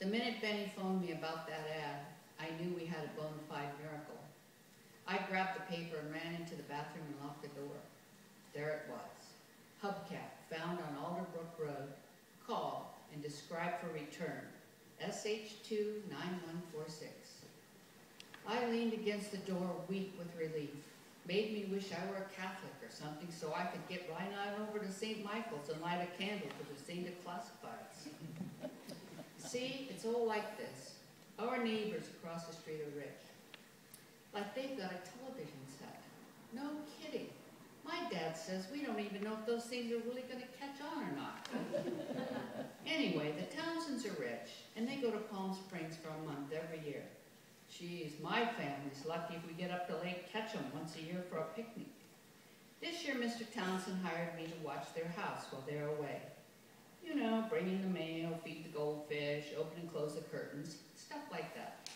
The minute Benny phoned me about that ad, I knew we had a bona fide miracle. I grabbed the paper and ran into the bathroom and locked the door. There it was. Hubcap, found on Alderbrook Road, called and described for return, SH29146. I leaned against the door, weak with relief. Made me wish I were a Catholic or something so I could get right on over to St. Michael's and light a candle for the saint of classifieds. See, it's all like this. Our neighbors across the street are rich. Like they've got a television set. No kidding. My dad says we don't even know if those things are really going to catch on or not. Anyway, the Townsends are rich, and they go to Palm Springs for a month every year. Geez, my family's lucky if we get up to Lake Ketchum once a year for a picnic. This year, Mr. Townsend hired me to watch their house while they're away. You know, bring in the mail, feed the goldfish, open and close the curtains, stuff like that.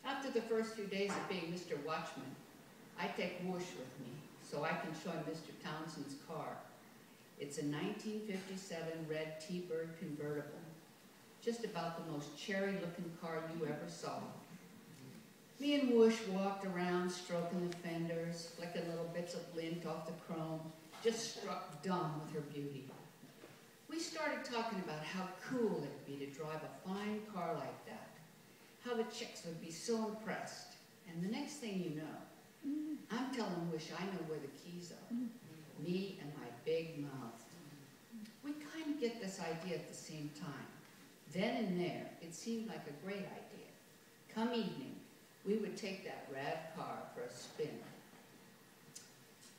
After the first few days of being Mr. Watchman, I take Whoosh with me so I can show him Mr. Townsend's car. It's a 1957 red T-Bird convertible. Just about the most cherry-looking car you ever saw. Me and Whoosh walked around, stroking the fenders, flicking little bits of lint off the chrome, just struck dumb with her beauty. We started talking about how cool it would be to drive a fine car like that, how the chicks would be so impressed. And the next thing you know, I'm telling Whoosh I know where the keys are. Me and my big mouth. We kind of get this idea at the same time. Then and there, it seemed like a great idea. Come evening, we would take that rad car for a spin.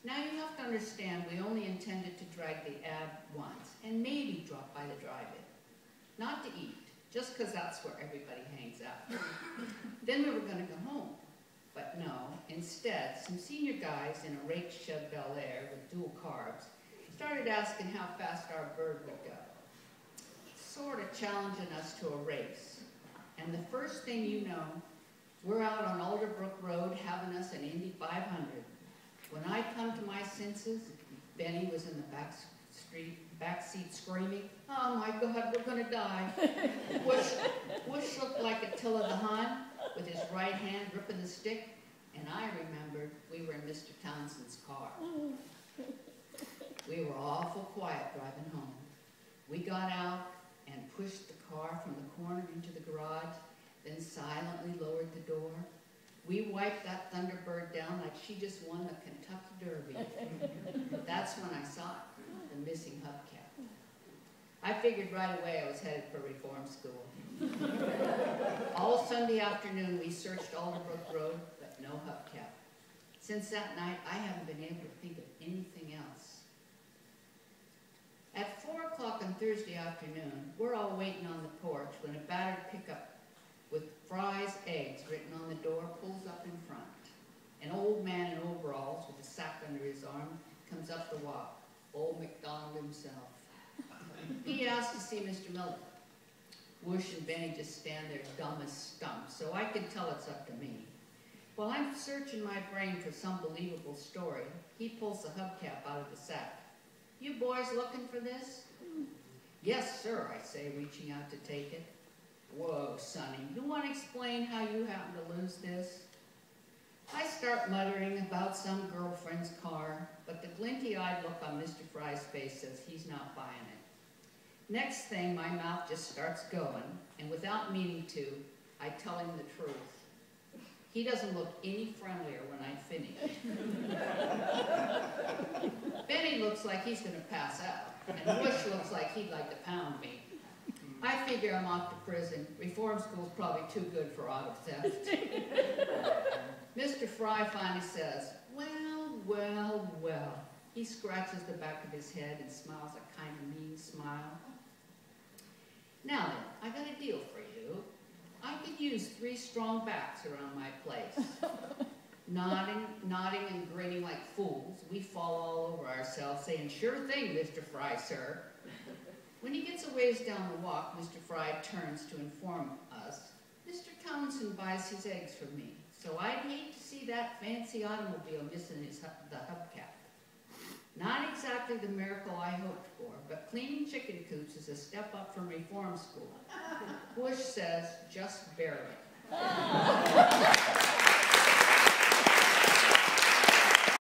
Now you have to understand we only intended to drag the ab once and maybe drop by the drive-in. Not to eat, just because that's where everybody hangs out. Then we were going to go home. But no, instead, some senior guys in a rake Chev Bel Air with dual carbs started asking how fast our bird would go. Sort of challenging us to a race. And the first thing you know, we're out on Alderbrook Road having us an Indy 500. When I come to my senses, Benny was in the back seat screaming, "Oh my God, we're gonna die." Whoosh looked like Attila the Hun with his right hand gripping the stick, and I remembered we were in Mr. Townsend's car. We were awful quiet driving home. We got out and pushed the car from the corner into the garage, then silently lowered the door. We wiped that Thunderbird down like she just won the Kentucky Derby. That's when I saw it, the missing hubcap. I figured right away I was headed for reform school. All Sunday afternoon we searched Alderbrook Road, but no hubcap. Since that night, I haven't been able to think of anything else. At 4 o'clock on Thursday afternoon, we're all waiting on the porch when a battered pickup with Fry's eggs written on the door pulls up in front. An old man in overalls with a sack under his arm comes up the walk, old MacDonald himself. He asked to see Mr. Miller. Whoosh and Benny just stand there dumb as stumps, so I can tell it's up to me. While I'm searching my brain for some believable story, he pulls the hubcap out of the sack. "You boys looking for this?" "Yes, sir," I say, reaching out to take it. "Whoa, Sonny, you want to explain how you happen to lose this?" I start muttering about some girlfriend's car, but the glinty-eyed look on Mr. Fry's face says he's not buying it. Next thing, my mouth just starts going, and without meaning to, I tell him the truth. He doesn't look any friendlier when I finish. Benny looks like he's going to pass out, and Whoosh looks like he'd like to pound me. I figure I'm off to prison. Reform school's probably too good for auto theft. Mr. Fry finally says, "Well, well, well." He scratches the back of his head and smiles a kind of mean smile. "Now then, I got a deal for you. I could use 3 strong backs around my place." Nodding and grinning like fools, we fall all over ourselves, saying, "Sure thing, Mr. Fry, sir." When he gets a ways down the walk, Mr. Fry turns to inform us, "Mr. Townsend buys his eggs from me, so I'd hate to see that fancy automobile missing the hubcap." Not exactly exactly the miracle I hoped for, but cleaning chicken coops is a step up from reform school. Bush says, just barely.